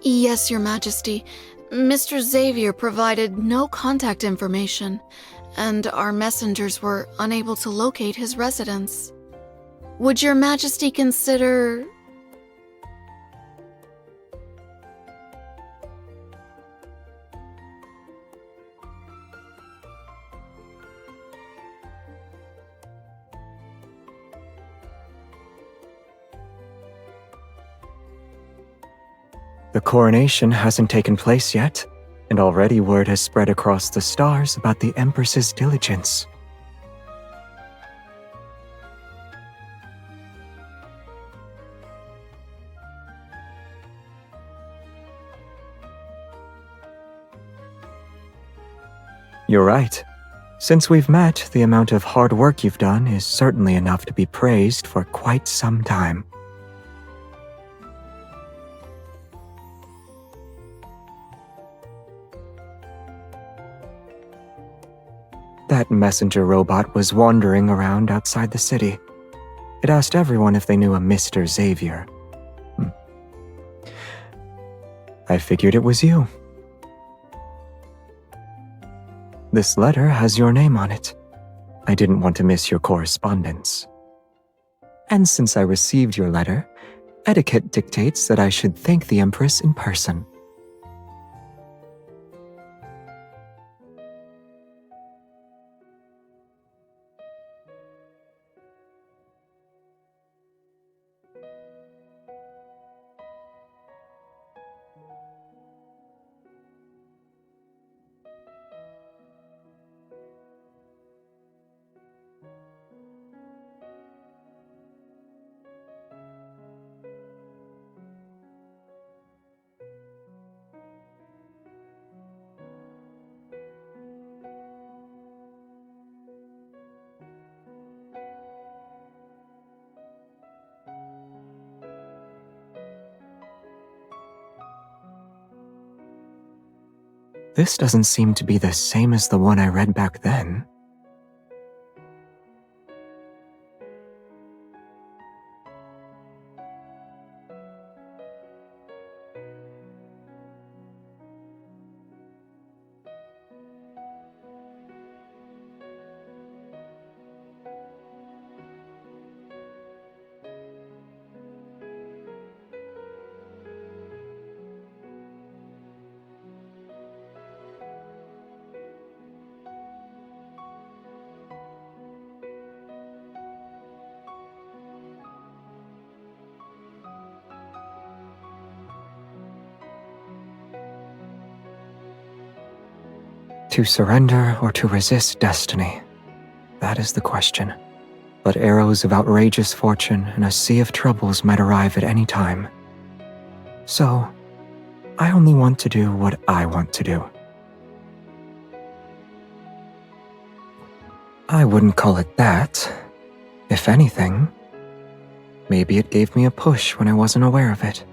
Yes, Your Majesty. Mr. Xavier provided no contact information, and our messengers were unable to locate his residence. Would Your Majesty consider... The coronation hasn't taken place yet, and already word has spread across the stars about the Empress's diligence. You're right. Since we've met, the amount of hard work you've done is certainly enough to be praised for quite some time. That messenger robot was wandering around outside the city. It asked everyone if they knew a Mr. Xavier. I figured it was you. This letter has your name on it. I didn't want to miss your correspondence. And since I received your letter, etiquette dictates that I should thank the Empress in person. This doesn't seem to be the same as the one I read back then. To surrender or to resist destiny? That is the question. But arrows of outrageous fortune and a sea of troubles might arrive at any time. So, I only want to do what I want to do. I wouldn't call it that. If anything, maybe it gave me a push when I wasn't aware of it.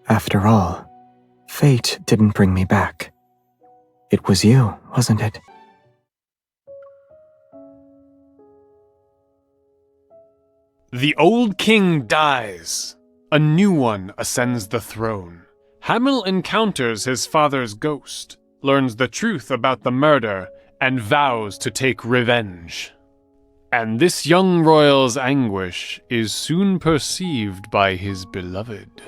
After all, fate didn't bring me back. It was you, wasn't it? The old king dies. A new one ascends the throne. Hamil encounters his father's ghost, learns the truth about the murder, and vows to take revenge. And this young royal's anguish is soon perceived by his beloved.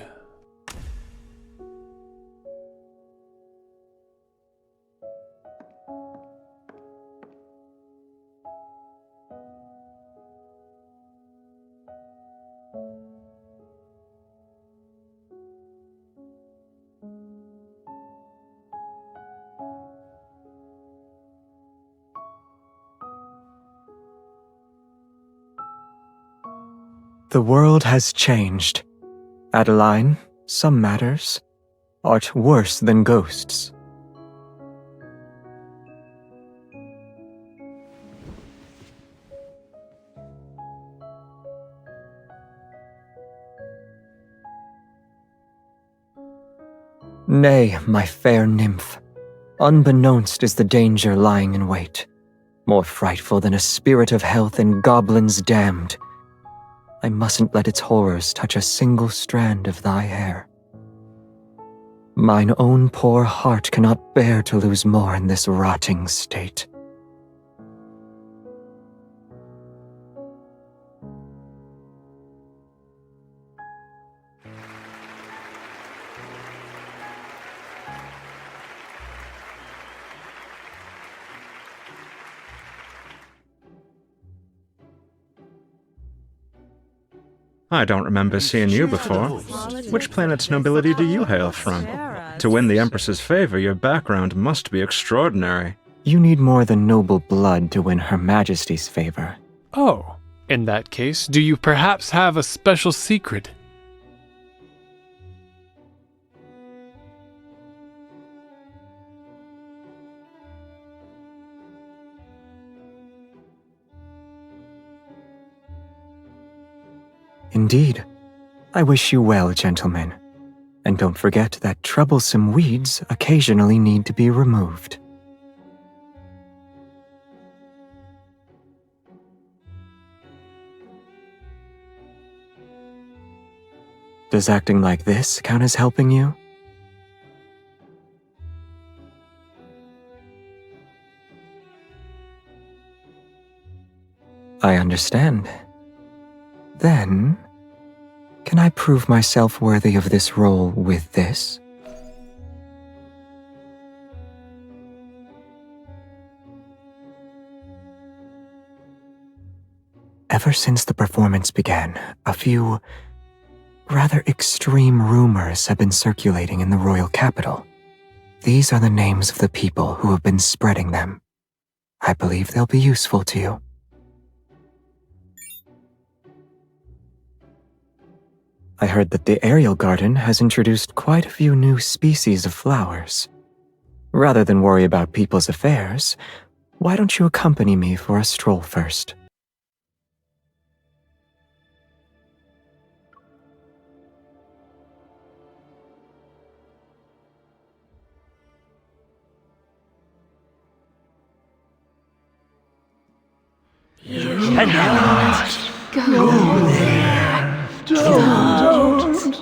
The world has changed. Adeline, some matters art worse than ghosts. Nay, my fair nymph, unbeknownst is the danger lying in wait. more frightful than a spirit of health and goblins damned. I mustn't let its horrors touch a single strand of thy hair. Mine own poor heart cannot bear to lose more in this rotting state. I don't remember seeing you before. Which planet's nobility do you hail from? To win the Empress's favor, your background must be extraordinary. You need more than noble blood to win Her Majesty's favor. Oh, in that case, do you perhaps have a special secret? Indeed. I wish you well, gentlemen. And don't forget that troublesome weeds occasionally need to be removed. Does acting like this count as helping you? I understand. Then, can I prove myself worthy of this role with this? Ever since the performance began, a few rather extreme rumors have been circulating in the royal capital. These are the names of the people who have been spreading them. I believe they'll be useful to you. I heard that the aerial garden has introduced quite a few new species of flowers. Rather than worry about people's affairs, why don't you accompany me for a stroll first? Go there. Don't.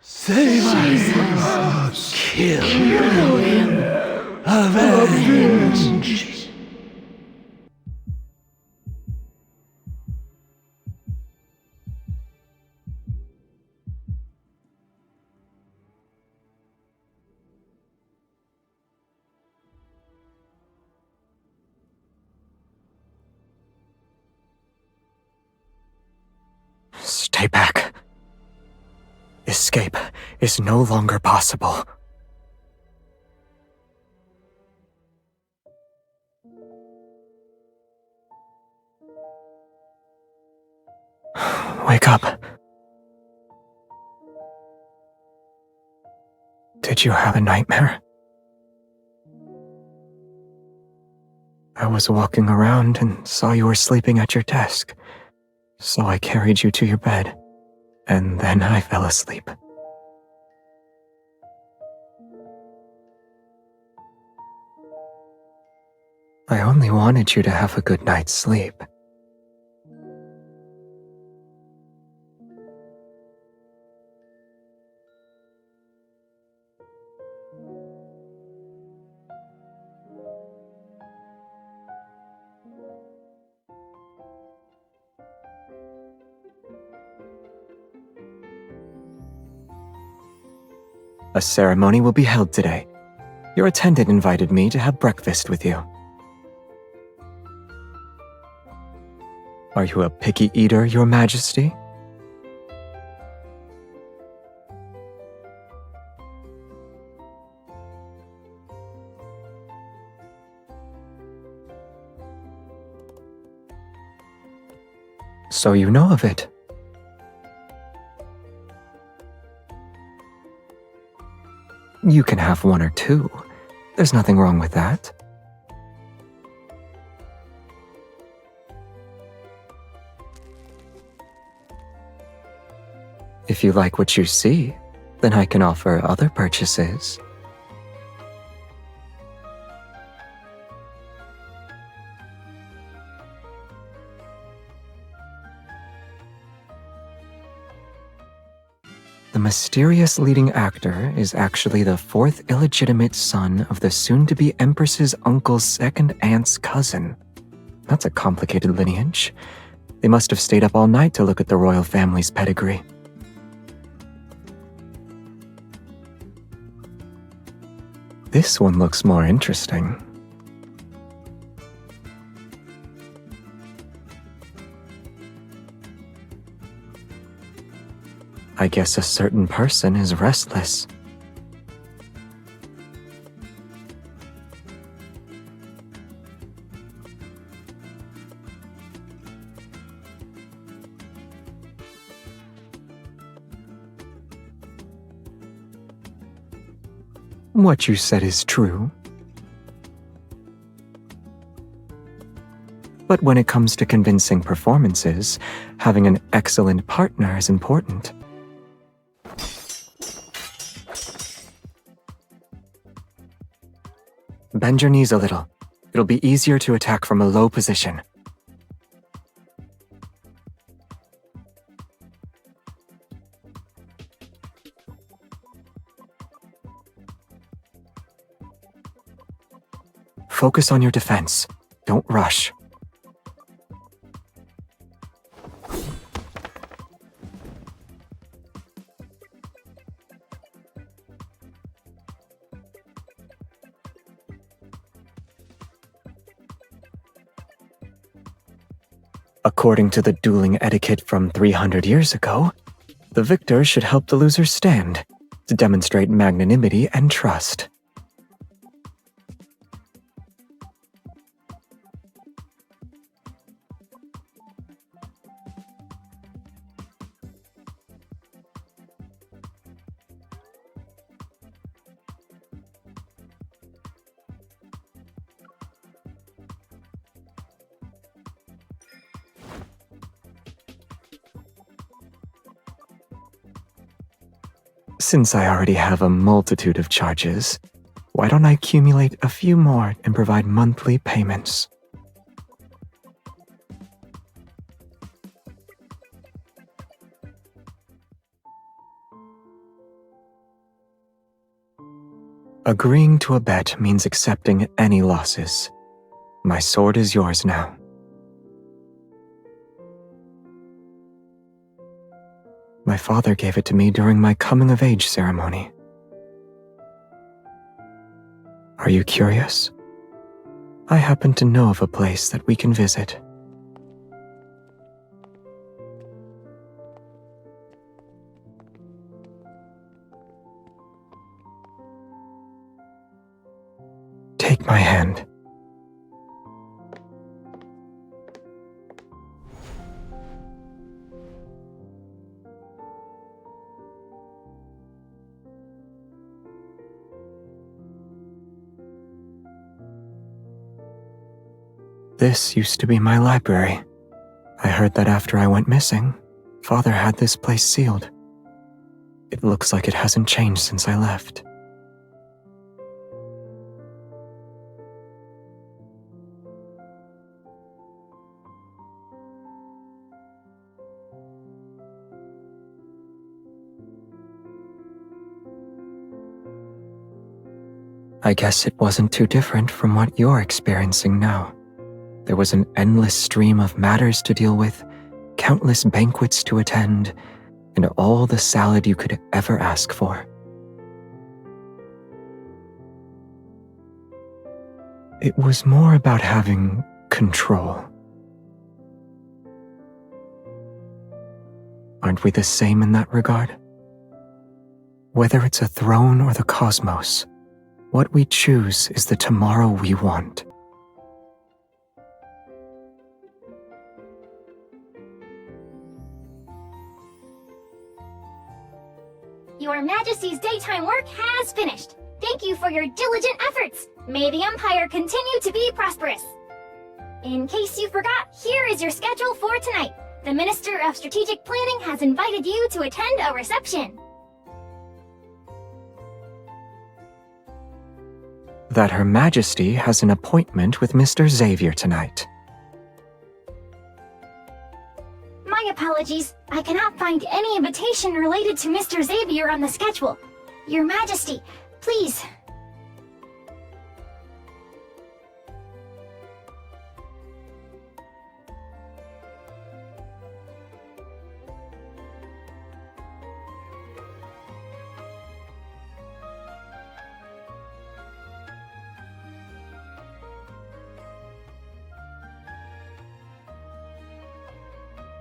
Save us! Kill him! Avenge! Stay back. Escape is no longer possible. Wake up. Did you have a nightmare? I was walking around and saw you were sleeping at your desk, so I carried you to your bed, and then I fell asleep. I only wanted you to have a good night's sleep. A ceremony will be held today. Your attendant invited me to have breakfast with you. Are you a picky eater, Your Majesty? So you know of it. You can have one or two. There's nothing wrong with that. If you like what you see, then I can offer other purchases. mysterious leading actor is actually the fourth illegitimate son of the soon-to-be Empress's uncle's second aunt's cousin. That's a complicated lineage. They must have stayed up all night to look at the royal family's pedigree. This one looks more interesting. I guess a certain person is restless. What you said is true. But when it comes to convincing performances, having an excellent partner is important. Bend your knees a little. It'll be easier to attack from a low position. Focus on your defense. Don't rush. According to the dueling etiquette from 300 years ago, the victor should help the loser stand to demonstrate magnanimity and trust. Since I already have a multitude of charges, why don't I accumulate a few more and provide monthly payments? Agreeing to a bet means accepting any losses. My sword is yours now. My father gave it to me during my coming-of-age ceremony. Are you curious? I happen to know of a place that we can visit. Take my hand. This used to be my library. I heard that after I went missing, Father had this place sealed. It looks like it hasn't changed since I left. I guess it wasn't too different from what you're experiencing now. There was an endless stream of matters to deal with, countless banquets to attend, and all the salad you could ever ask for. It was more about having control. Aren't we the same in that regard? Whether it's a throne or the cosmos, what we choose is the tomorrow we want. Your Majesty's daytime work has finished. Thank you for your diligent efforts. May the Empire continue to be prosperous. In case you forgot, here is your schedule for tonight. The Minister of Strategic Planning has invited you to attend a reception. That Her Majesty has an appointment with Mr. Xavier tonight. My apologies. I cannot find any invitation related to Mr. Xavier on the schedule. Your Majesty, please.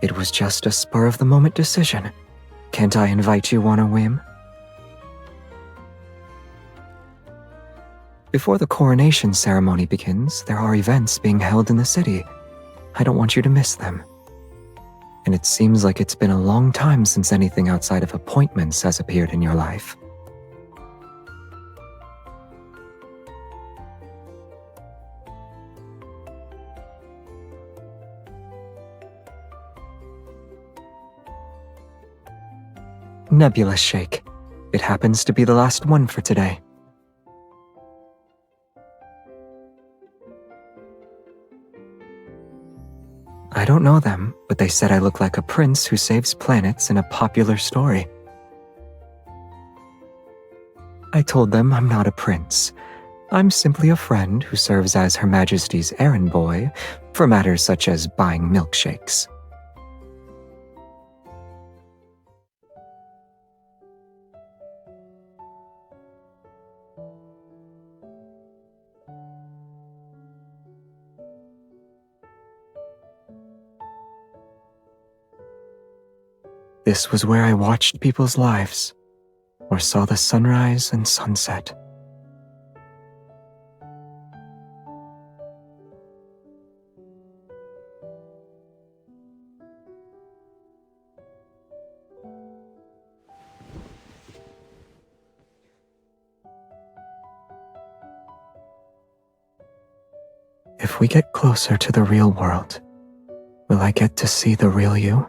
It was just a spur-of-the-moment decision. Can't I invite you on a whim? Before the coronation ceremony begins, there are events being held in the city. I don't want you to miss them. And it seems like it's been a long time since anything outside of appointments has appeared in your life. Nebula Shake. It happens to be the last one for today. I don't know them, but they said I look like a prince who saves planets in a popular story. I told them I'm not a prince. I'm simply a friend who serves as Her Majesty's errand boy for matters such as buying milkshakes. This was where I watched people's lives, or saw the sunrise and sunset. If we get closer to the real world, will I get to see the real you?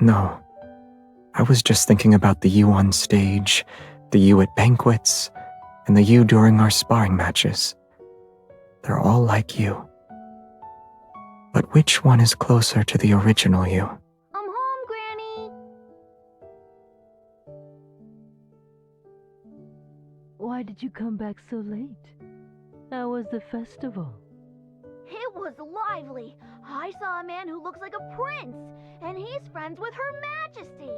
No. I was just thinking about the you on stage, the you at banquets, and the you during our sparring matches. They're all like you. But which one is closer to the original you? I'm home, Granny. Why did you come back so late? How was the festival? It was lively. I saw a man who looks like a prince, and he's friends with Her Majesty.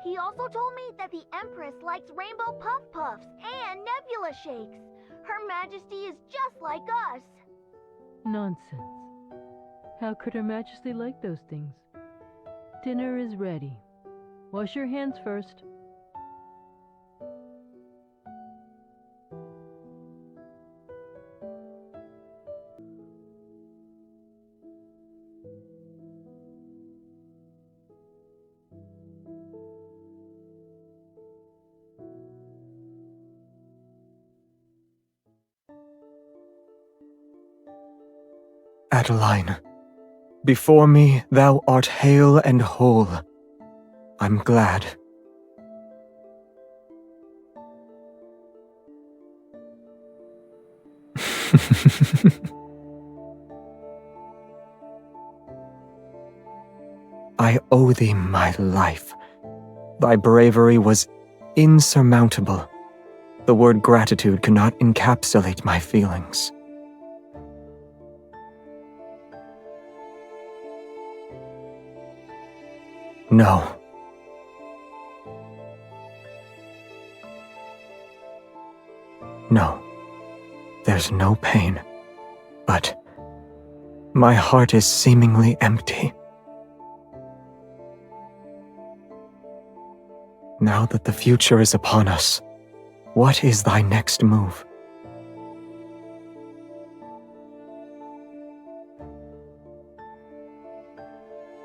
He also told me that the Empress likes rainbow puff puffs and nebula shakes. Her Majesty is just like us. Nonsense. How could Her Majesty like those things? Dinner is ready. Wash your hands first. Adeline, before me thou art hale and whole. I'm glad. I owe thee my life. Thy bravery was insurmountable. The word gratitude cannot encapsulate my feelings. No. No. There's no pain. But my heart is seemingly empty. Now that the future is upon us, what is thy next move?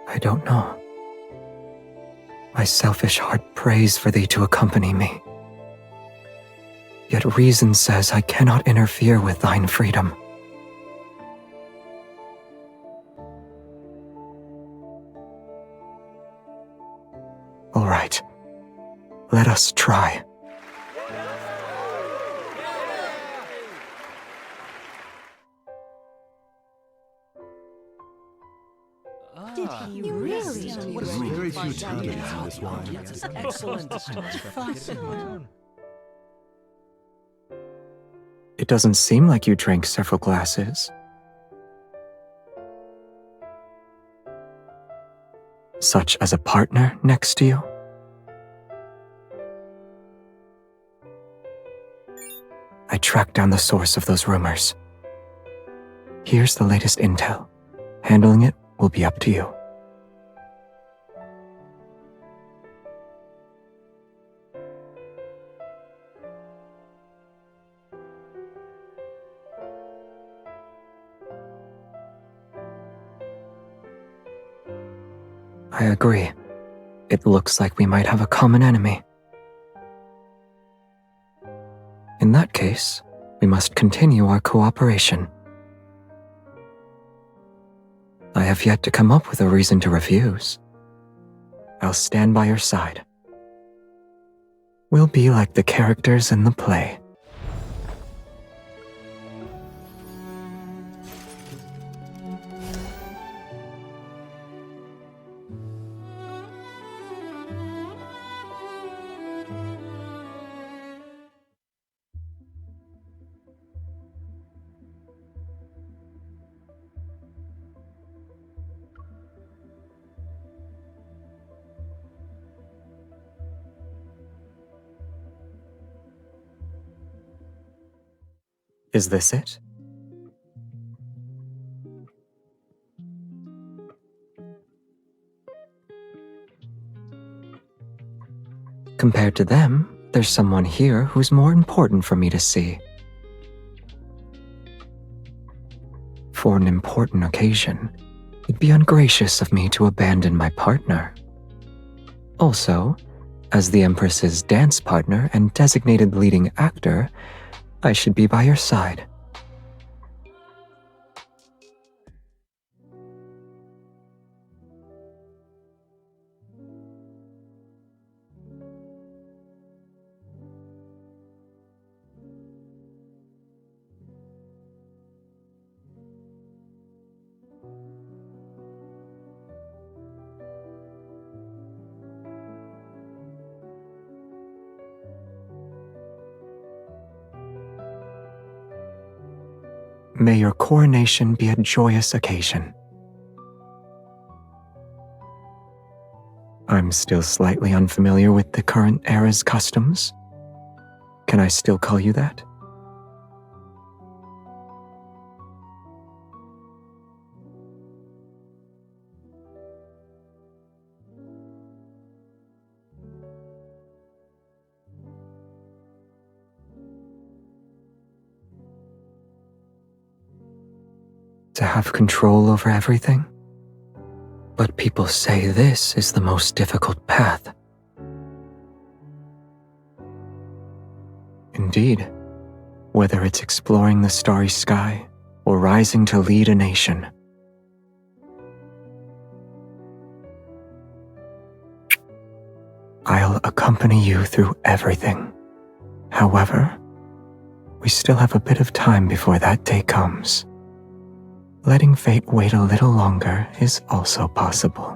I don't know. My selfish heart prays for thee to accompany me. Yet reason says I cannot interfere with thine freedom. All right, let us try. Did futilities in this wine. Excellent. It doesn't seem like you drank several glasses. Such as a partner next to you? I tracked down the source of those rumors. Here's the latest intel. Handling it will be up to you. I agree. It looks like we might have a common enemy. In that case, we must continue our cooperation. I have yet to come up with a reason to refuse. I'll stand by your side. We'll be like the characters in the play. Is this it? Compared to them, there's someone here who's more important for me to see. For an important occasion, it'd be ungracious of me to abandon my partner. Also, as the Empress's dance partner and designated leading actor, I should be by your side. May your coronation be a joyous occasion. I'm still slightly unfamiliar with the current era's customs. Can I still call you that? To have control over everything? But people say this is the most difficult path. Indeed, whether it's exploring the starry sky or rising to lead a nation. I'll accompany you through everything. However, we still have a bit of time before that day comes. Letting fate wait a little longer is also possible.